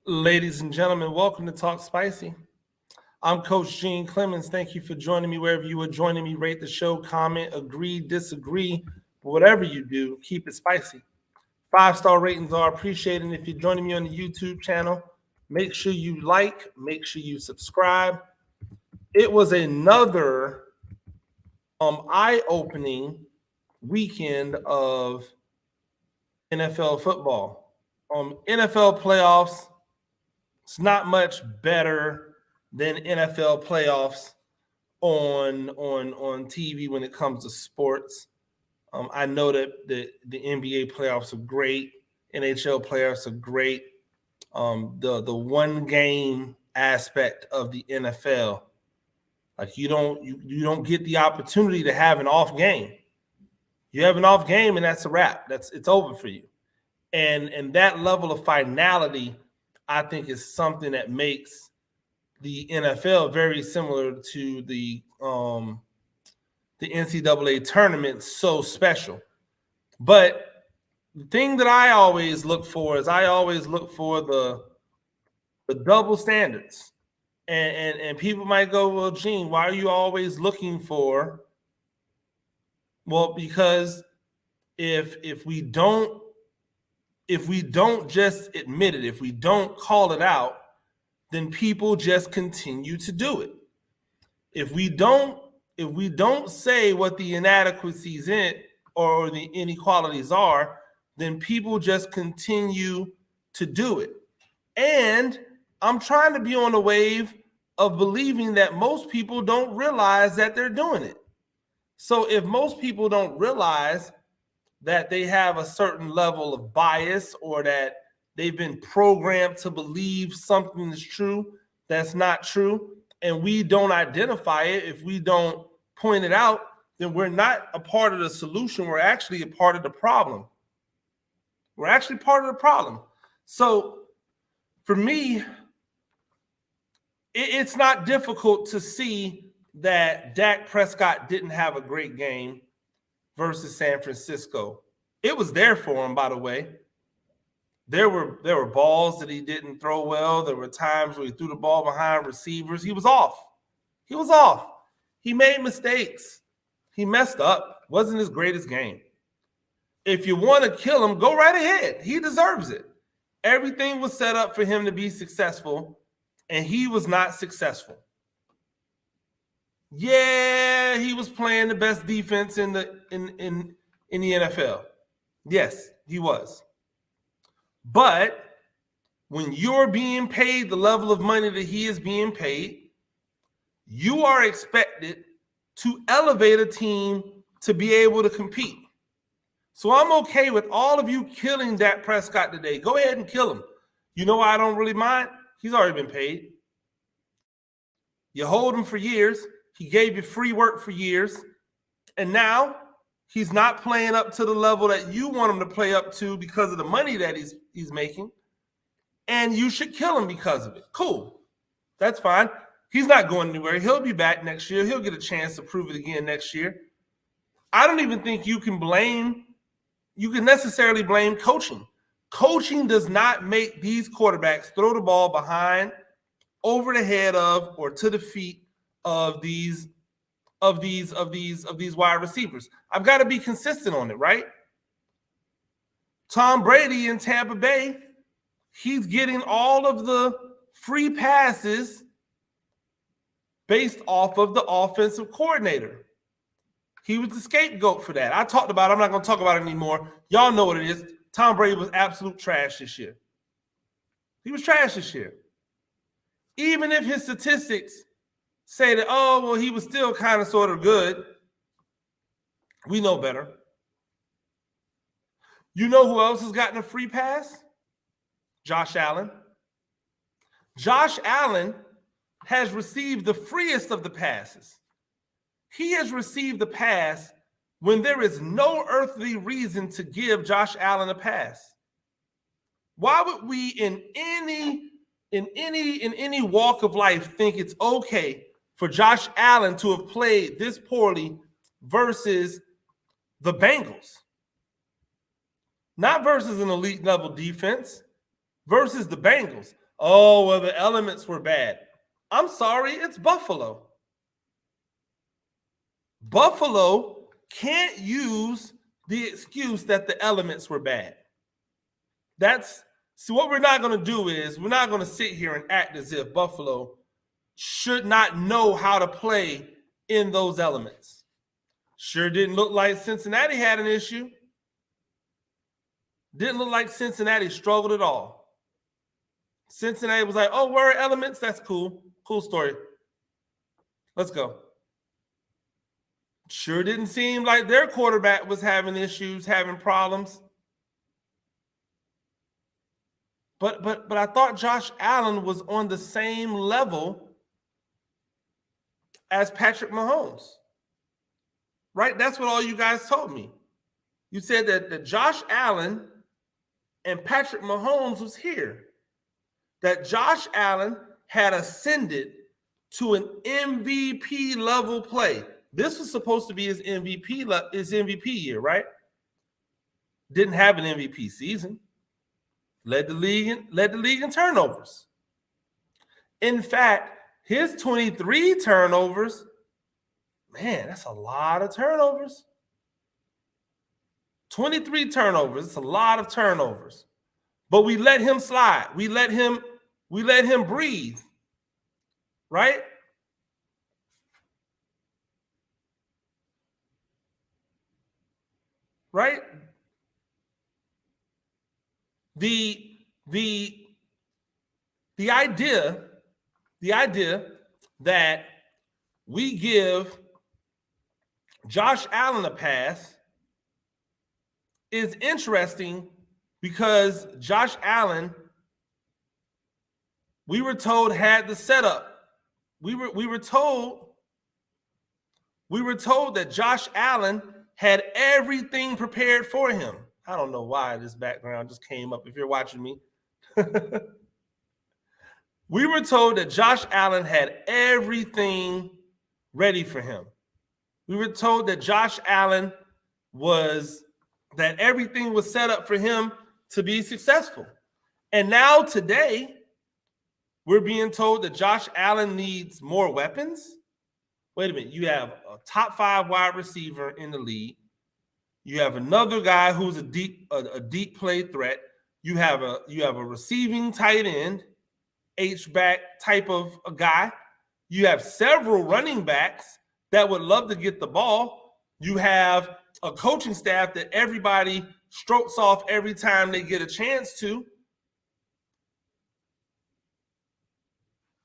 Ladies and gentlemen, welcome to Talk Spicy. I'm Coach Gene Clemens. Thank you for joining me wherever you are joining me. Rate the show, comment, agree, disagree. But whatever you do, keep it spicy. 5-star ratings are appreciated. And if you're joining me on the YouTube channel, make sure you like, make sure you subscribe. It was another eye-opening weekend of NFL football. NFL playoffs. It's not much better than NFL playoffs on TV when it comes to sports. I know that the NBA playoffs are great. NHL playoffs are great. The one game aspect of the NFL, like you don't get the opportunity to have an off game. You have an off game and that's a wrap. It's over for you. And that level of finality, I think, is something that makes the NFL very similar to the NCAA tournament so special. But the thing that I always look for is the double standards. And people might go, well, Gene, why are you always looking for? Well, because if we don't just admit it, if we don't call it out, then people just continue to do it. If we don't say what the inadequacies in or the inequalities are, then people just continue to do it. And I'm trying to be on the wave of believing that most people don't realize that they're doing it. So if most people don't realize that they have a certain level of bias or that they've been programmed to believe something is true that's not true, and we don't identify it, if we don't point it out, then we're not a part of the solution. We're actually a part of the problem. So for me, it's not difficult to see that Dak Prescott didn't have a great game versus San Francisco. It was there for him, by the way. There were balls that he didn't throw well. There were times where he threw the ball behind receivers. He was off. He made mistakes. He messed up. Wasn't his greatest game. If you want to kill him, go right ahead. He deserves it. Everything was set up for him to be successful, and he was not successful. Yeah, he was playing the best defense in the NFL. Yes, he was. But when you're being paid the level of money that he is being paid, you are expected to elevate a team to be able to compete. So I'm okay with all of you killing Dak Prescott today. Go ahead and kill him. You know why I don't really mind? He's already been paid. You hold him for years. He gave you free work for years. And now he's not playing up to the level that you want him to play up to because of the money that he's making. And you should kill him because of it. Cool. That's fine. He's not going anywhere. He'll be back next year. He'll get a chance to prove it again next year. I don't even think you can necessarily blame coaching. Coaching does not make these quarterbacks throw the ball behind, over the head of, or to the feet of these wide receivers. I've got to be consistent on it, right? Tom Brady in Tampa Bay, he's getting all of the free passes based off of the offensive coordinator. He was the scapegoat for that. I talked about it. I'm not going to talk about it anymore. Y'all know what it is. Tom Brady was absolute trash this year. He was trash this year. Even if his statistics say that, oh, well, he was still kind of sort of good, we know better. You know who else has gotten a free pass? Josh Allen. Josh Allen has received the freest of the passes. He has received the pass when there is no earthly reason to give Josh Allen a pass. Why would we in any walk of life think it's okay for Josh Allen to have played this poorly versus the Bengals? Not versus an elite level defense, versus the Bengals. Oh, well, the elements were bad. I'm sorry, it's Buffalo. Buffalo can't use the excuse that the elements were bad. So what we're not going to do is we're not going to sit here and act as if Buffalo should not know how to play in those elements. Sure didn't look like Cincinnati had an issue. Didn't look like Cincinnati struggled at all. Cincinnati was like, oh, where are elements? That's cool. Cool story. Let's go. Sure didn't seem like their quarterback was having issues, having problems. But I thought Josh Allen was on the same level as Patrick Mahomes. Right? That's what all you guys told me. You said that Josh Allen and Patrick Mahomes was here. That Josh Allen had ascended to an MVP level play. This was supposed to be his MVP year, right? Didn't have an MVP season. Led the league in turnovers. In fact, his 23 turnovers, man, that's a lot of turnovers. 23 turnovers, it's a lot of turnovers. But we let him slide. We let him breathe. Right? Right? The idea that we give Josh Allen a pass is interesting because Josh Allen, we were told, had the setup. We were told that Josh Allen had everything prepared for him. I don't know why this background just came up if you're watching me. We were told that Josh Allen had everything ready for him. We were told that Josh Allen that everything was set up for him to be successful. And now today, we're being told that Josh Allen needs more weapons. Wait a minute. You have a top 5 wide receiver in the league. You have another guy who's a deep play threat. You have a receiving tight end, H-back type of a guy. You have several running backs that would love to get the ball. You have a coaching staff that everybody strokes off every time they get a chance to.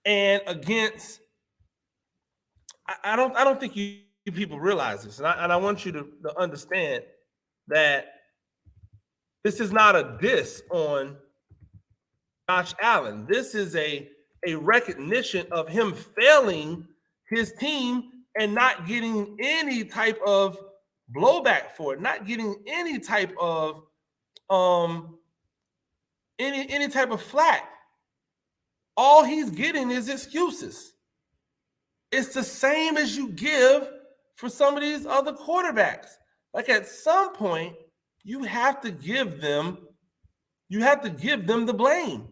And against, I don't think you people realize this, and I want you to understand that this is not a diss on Josh Allen. This is a recognition of him failing his team and not getting any type of blowback for it, not getting any type of any type of flack. All he's getting is excuses. It's the same as you give for some of these other quarterbacks. Like at some point, you have to give them the blame,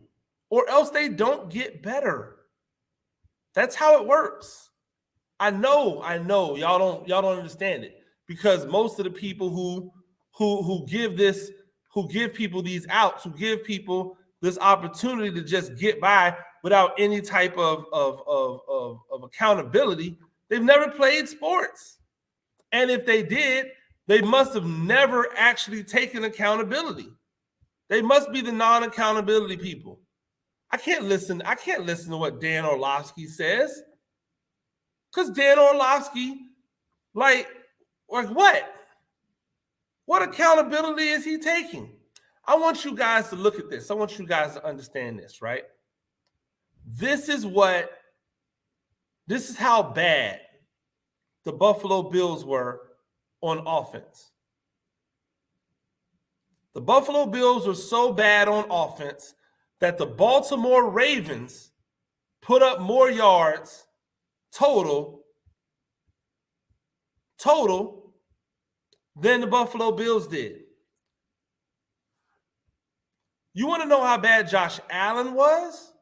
or else they don't get better. That's how it works. I know y'all don't understand it, because most of the people who give people these outs, who give people this opportunity to just get by without any type of accountability, they've never played sports. And if they did, they must have never actually taken accountability. They must be the non-accountability people. I can't listen to what Dan Orlovsky says. Because Dan Orlovsky, like what? What accountability is he taking? I want you guys to look at this. I want you guys to understand this, right? This is how bad the Buffalo Bills were on offense. The Buffalo Bills were so bad on offense that the Baltimore Ravens put up more yards total than the Buffalo Bills did. You want to know how bad Josh Allen was?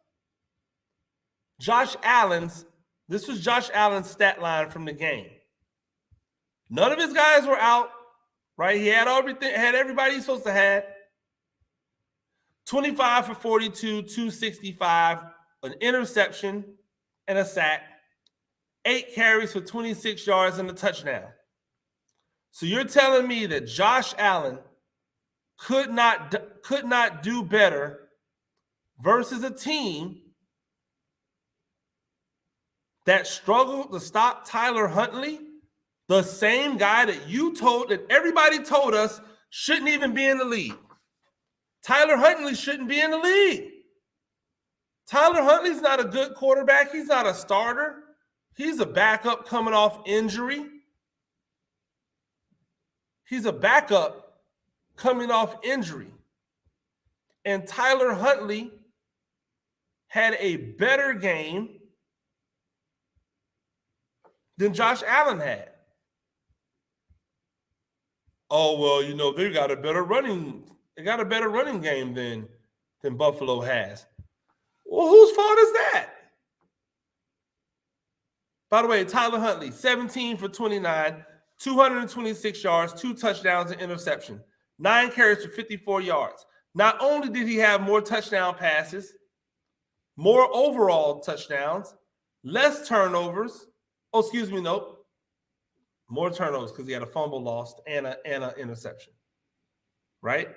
this was Josh Allen's stat line from the game. None of his guys were out, right? He had everybody he's supposed to have. 25 for 42, 265, an interception and a sack, 8 carries for 26 yards and a touchdown. So you're telling me that Josh Allen could not do better versus a team that struggled to stop Tyler Huntley, the same guy that everybody told us shouldn't even be in the league. Tyler Huntley shouldn't be in the league. Tyler Huntley's not a good quarterback. He's not a starter. He's a backup coming off injury. He's a backup coming off injury. And Tyler Huntley had a better game than Josh Allen had. Oh, well, they got a better running game than Buffalo has. Well, whose fault is that? By the way, Tyler Huntley, 17 for 29, 226 yards, 2 touchdowns and interception, 9 carries for 54 yards. Not only did he have more touchdown passes, more overall touchdowns, less turnovers. Oh, excuse me, nope. More turnovers because he had a fumble lost and an interception, right?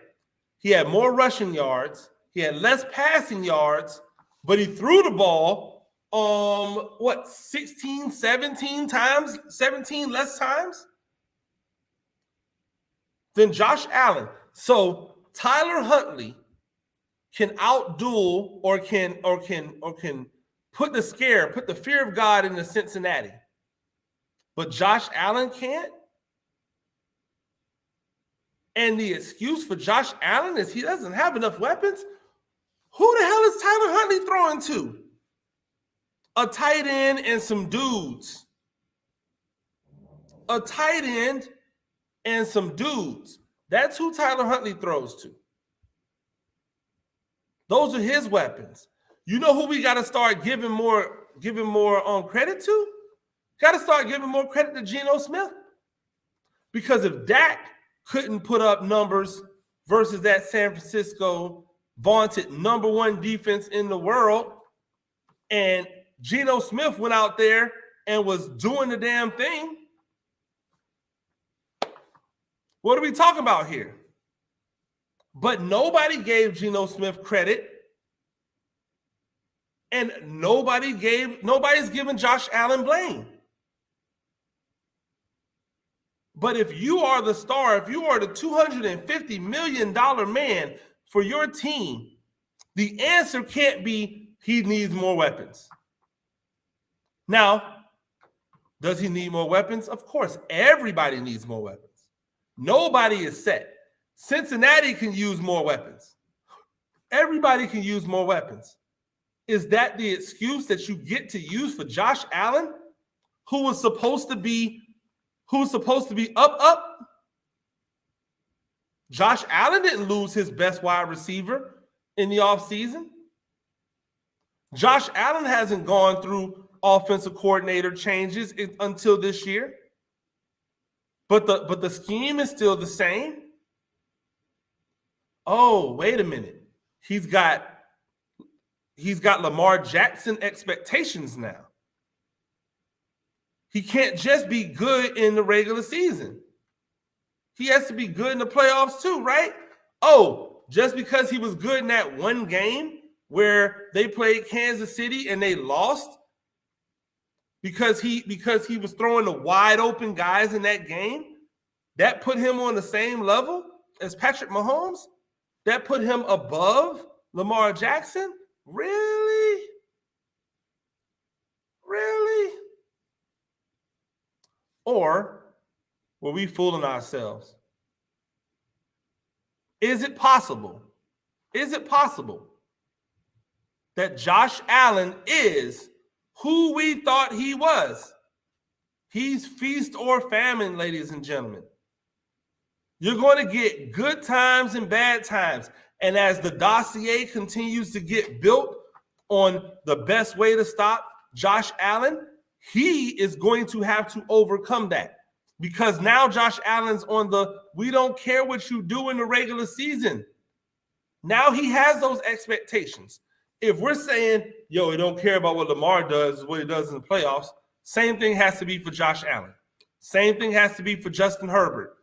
He had more rushing yards. He had less passing yards, but he threw the ball 17 times, 17 less times than Josh Allen. So Tyler Huntley can outduel or can put the fear of God into Cincinnati. But Josh Allen can't? And the excuse for Josh Allen is he doesn't have enough weapons? Who the hell is Tyler Huntley throwing to? A tight end and some dudes. A tight end and some dudes. That's who Tyler Huntley throws to. Those are his weapons. You know who we got to start giving more credit to? Got to start giving more credit to Geno Smith. Because if Dak couldn't put up numbers versus that San Francisco vaunted number 1 defense in the world, and Geno Smith went out there and was doing the damn thing, what are we talking about here? But nobody gave Geno Smith credit, and nobody's giving Josh Allen blame. But if you are the star, if you are the $250 million man for your team, the answer can't be he needs more weapons. Now, does he need more weapons? Of course, everybody needs more weapons. Nobody is set. Cincinnati can use more weapons. Everybody can use more weapons. Is that the excuse that you get to use for Josh Allen, who was supposed to be up? Josh Allen didn't lose his best wide receiver in the offseason. Josh Allen hasn't gone through offensive coordinator changes until this year. But the scheme is still the same. Oh, wait a minute. He's got Lamar Jackson expectations now. He can't just be good in the regular season. He has to be good in the playoffs too, right? Oh, just because he was good in that one game where they played Kansas City and they lost because he was throwing the wide open guys in that game, that put him on the same level as Patrick Mahomes? That put him above Lamar Jackson? Really? Really? Or were we fooling ourselves? Is it possible that Josh Allen is who we thought he was? He's feast or famine, ladies and gentlemen. You're going to get good times and bad times. And as the dossier continues to get built on the best way to stop Josh Allen, he is going to have to overcome that, because now Josh Allen's on the we don't care what you do in the regular season. Now he has those expectations. If we're saying, yo, he don't care about what Lamar does, what he does in the playoffs, same thing has to be for Josh Allen. Same thing has to be for Justin Herbert.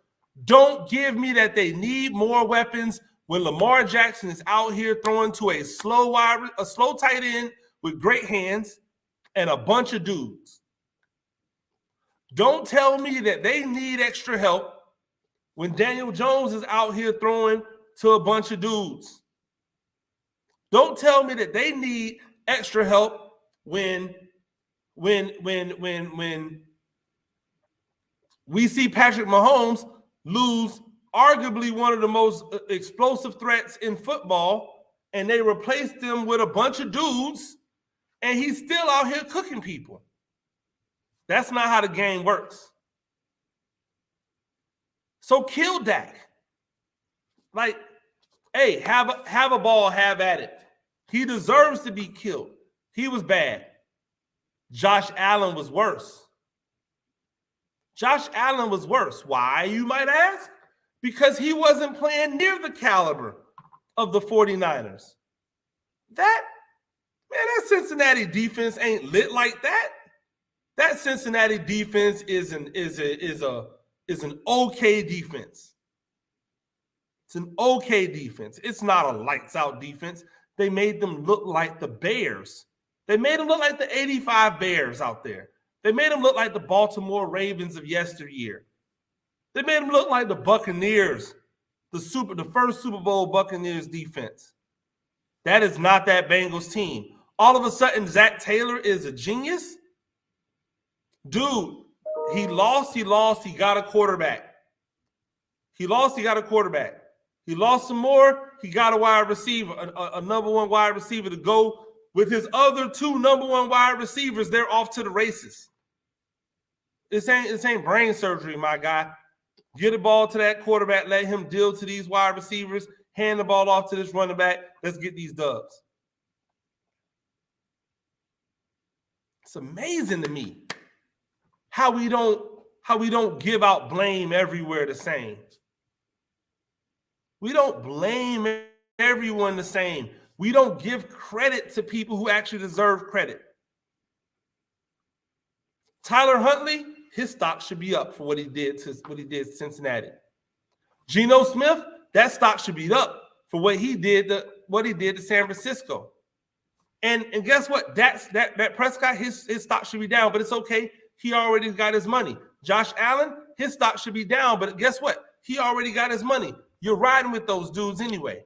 Don't give me that they need more weapons when Lamar Jackson is out here throwing to a slow tight end with great hands and a bunch of dudes. Don't tell me that they need extra help when Daniel Jones is out here throwing to a bunch of dudes. Don't tell me that they need extra help when we see Patrick Mahomes lose arguably one of the most explosive threats in football, and they replaced him with a bunch of dudes, and he's still out here cooking people. That's not how the game works. So kill Dak. Like, hey, have a ball, have at it. He deserves to be killed. He was bad. Josh Allen was worse. Josh Allen was worse. Why, you might ask? Because he wasn't playing near the caliber of the 49ers. That Cincinnati defense ain't lit like that. That Cincinnati defense is an okay defense. It's an okay defense. It's not a lights out defense. They made them look like the Bears. They made them look like the 85 Bears out there. They made them look like the Baltimore Ravens of yesteryear. They made them look like the Buccaneers, the first Super Bowl Buccaneers defense. That is not that Bengals team. All of a sudden, Zach Taylor is a genius? Dude, he lost, he got a quarterback. He lost some more, he got a wide receiver, a number one wide receiver to go with his other two number one wide receivers. They're off to the races. This ain't brain surgery, my guy. Get the ball to that quarterback, let him deal to these wide receivers, hand the ball off to this running back. Let's get these dubs. It's amazing to me how we don't give out blame everywhere the same. We don't blame everyone the same. We don't give credit to people who actually deserve credit. Tyler Huntley, his stock should be up for what he did to Cincinnati. Geno Smith, that stock should be up for what he did to San Francisco. And guess what? That Prescott, his stock should be down, but it's okay. He already got his money. Josh Allen, his stock should be down, but guess what? He already got his money. You're riding with those dudes anyway.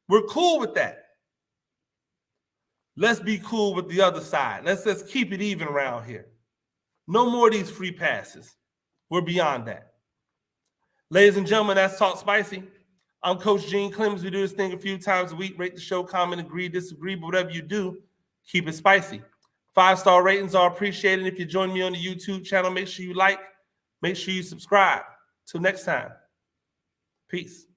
We're cool with that. Let's be cool with the other side. Let's keep it even around here. No more of these free passes. We're beyond that. Ladies and gentlemen, that's Talk Spicy. I'm Coach Gene Clemens. We do this thing a few times a week. Rate the show, comment, agree, disagree, but whatever you do, keep it spicy. 5-star ratings are appreciated. If you join me on the YouTube channel, make sure you like, make sure you subscribe. Till next time, peace.